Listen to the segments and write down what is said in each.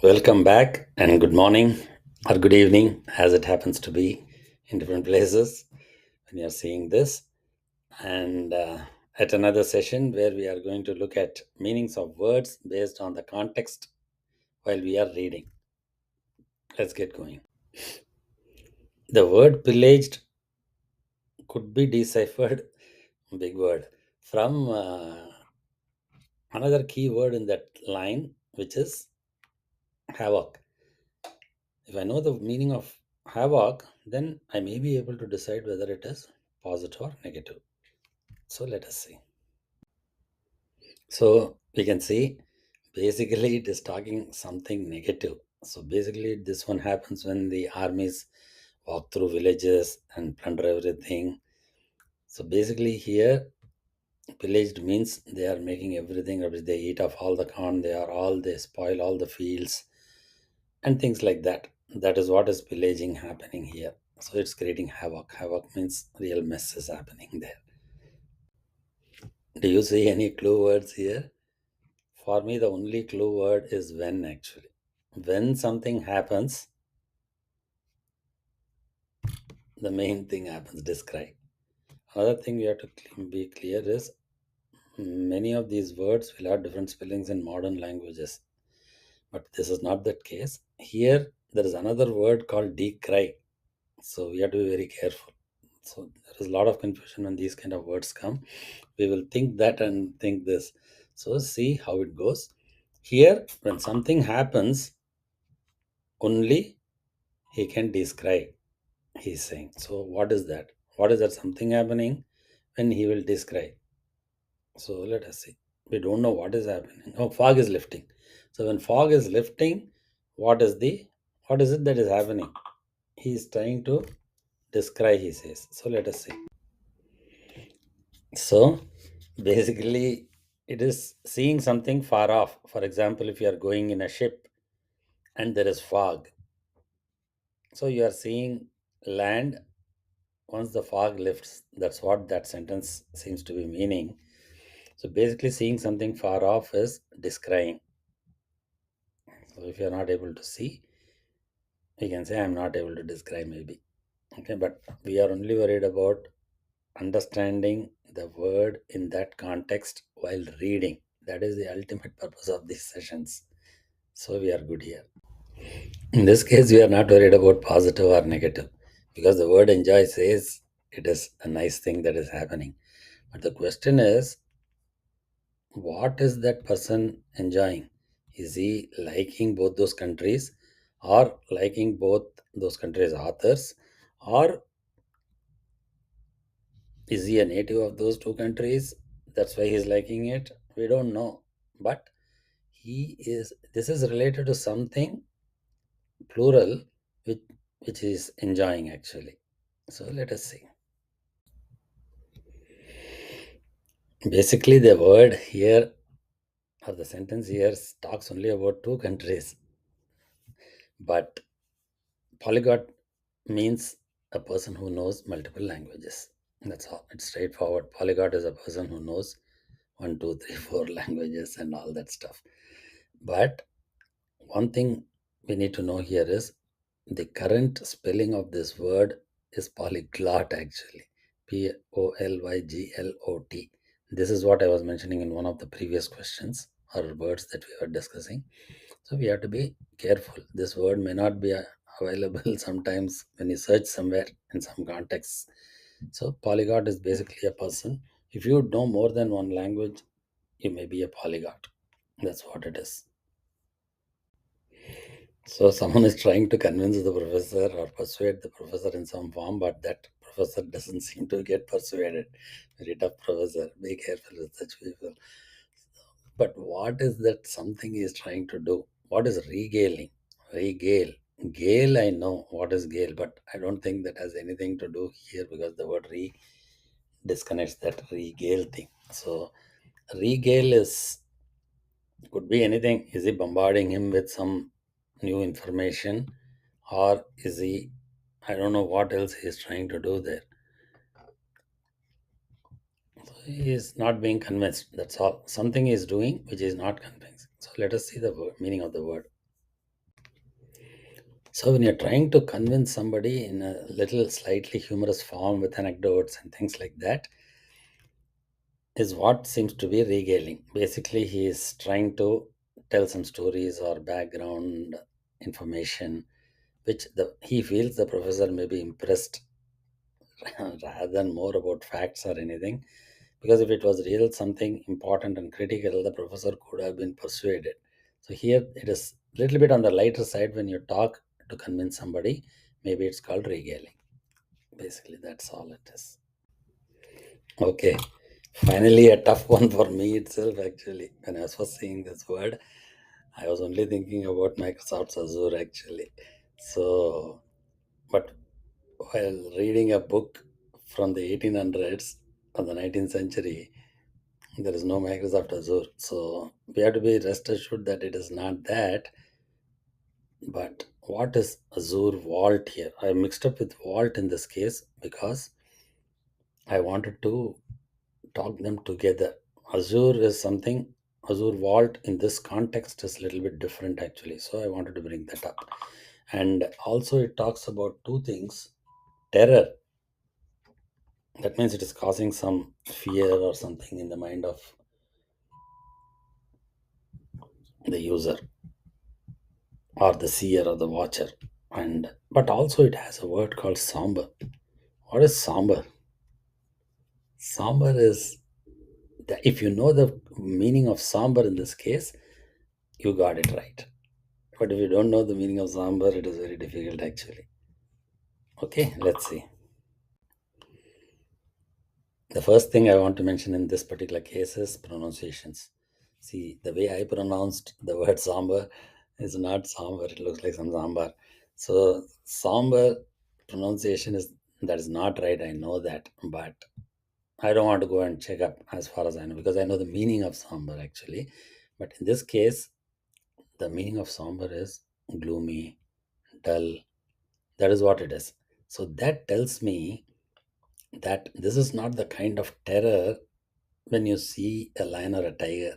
Welcome back and good morning or good evening, as it happens to be in different places when you're seeing this. And at another session where we are going to look at meanings of words based on the context while we are reading. Let's get going. The word pillaged could be deciphered, big word, from another key word in that line, which is havoc. If I know the meaning of havoc, then I may be able to decide whether it is positive or negative. So let us see. So we can see basically it is talking something negative. So basically, this one happens when the armies walk through villages and plunder everything. So basically, here pillaged means they are making everything rubbish. They eat off all the corn, they spoil all the fields and things like that. That is what is pillaging happening here. So it's creating havoc. Havoc means real mess is happening there. Do you see any clue words here? For me, the only clue word is when actually. When something happens, the main thing happens, describe. Another thing we have to be clear is many of these words will have different spellings in modern languages, but this is not that case. Here, there is another word called decry. So we have to be very careful. So there is a lot of confusion when these kind of words come. We will think that and think this. So see how it goes. Here, when something happens, only he can describe. He's saying. So what is that? What is that something happening when he will describe? So let us see. We don't know what is happening. Oh, fog is lifting. So when fog is lifting, what is it that is happening? He is trying to describe, he says. So let us see. So basically, it is seeing something far off. For example, if you are going in a ship and there is fog, so you are seeing land once the fog lifts. That's what that sentence seems to be meaning. So basically, seeing something far off is descrying. So if you are not able to see, you can say, I'm not able to describe, maybe. Okay, but we are only worried about understanding the word in that context while reading. That is the ultimate purpose of these sessions. So we are good here. In this case, we are not worried about positive or negative because the word enjoy says it is a nice thing that is happening. But the question is, what is that person enjoying? Is he liking both those countries or liking both those countries' authors? Or is he a native of those two countries? That's why he's liking it. We don't know. But this is related to something plural which, which is enjoying actually. So let us see. Basically, the word here or the sentence here talks only about two countries. But polyglot means a person who knows multiple languages. That's all. It's straightforward. Polyglot is a person who knows one, two, three, four languages and all that stuff. But one thing we need to know here is the current spelling of this word is polyglot actually. Polyglot. This is what I was mentioning in one of the previous questions or words that we were discussing. So we have to be careful. This word may not be available sometimes when you search somewhere in some contexts. So polyglot is basically a person. If you know more than one language, you may be a polyglot. That's what it is. So someone is trying to convince the professor or persuade the professor in some form, but that professor doesn't seem to get persuaded. Very tough professor. Be careful with such people. But what is that something he is trying to do? What is regaling? Regale. Gale, I know what is gale, but I don't think that has anything to do here because the word re disconnects that regale thing. So regale is could be anything. Is he bombarding him with some new information? Or is he, I don't know what else he is trying to do there. So he is not being convinced. That's all. Something he is doing which is not convincing. So let us see the meaning of the word. So when you're trying to convince somebody in a little slightly humorous form with anecdotes and things like that, is what seems to be regaling. Basically, he is trying to tell some stories or background information which he feels the professor may be impressed rather than more about facts or anything. Because if it was real something important and critical, the professor could have been persuaded. So here it is a little bit on the lighter side when you talk to convince somebody. Maybe it's called regaling. Basically, that's all it is. Okay. Finally, a tough one for me itself, actually. When I was first seeing this word, I was only thinking about Microsoft's Azure, actually. So, but while reading a book from the 1800s or the 19th century, there is no Microsoft Azure. So, we have to be rest assured that it is not that. But what is Azure Vault here? I mixed up with Vault in this case because I wanted to talk them together. Azure is something, Azure Vault in this context is a little bit different actually. So I wanted to bring that up. And also, it talks about two things: terror, that means it is causing some fear or something in the mind of the user or the seer or the watcher. And but also, it has a word called somber. What is somber? Somber is if you know the meaning of somber in this case, you got it right. But if you don't know the meaning of sambar, it is very difficult actually. Okay, let's see. The first thing I want to mention in this particular case is pronunciations. See, the way I pronounced the word sambar is not sambar, it looks like some sambar. So, sambar pronunciation is that is not right, I know that, but I don't want to go and check up as far as I know because I know the meaning of sambar actually. But in this case, the meaning of sambar is gloomy, dull. That is what it is. So that tells me that this is not the kind of terror when you see a lion or a tiger.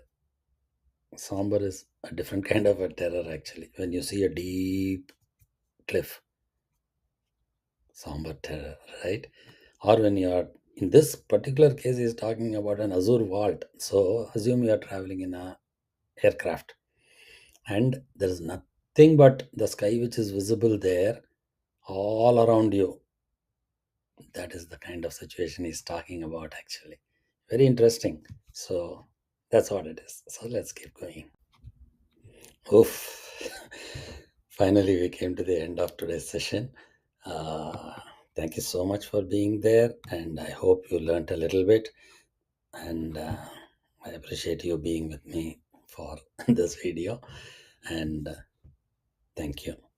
Somber is a different kind of a terror actually. When you see a deep cliff, somber terror, right? Or when you are in this particular case, is talking about an azure vault. So assume you are traveling in a aircraft and there is nothing but the sky which is visible there all around you. That is the kind of situation he's talking about actually. Very interesting. So that's what it is. So let's keep going. Oof. Finally we came to the end of today's session. uh, Thank you so much for being there, and I hope you learned a little bit, and I appreciate you being with me for this video, and thank you.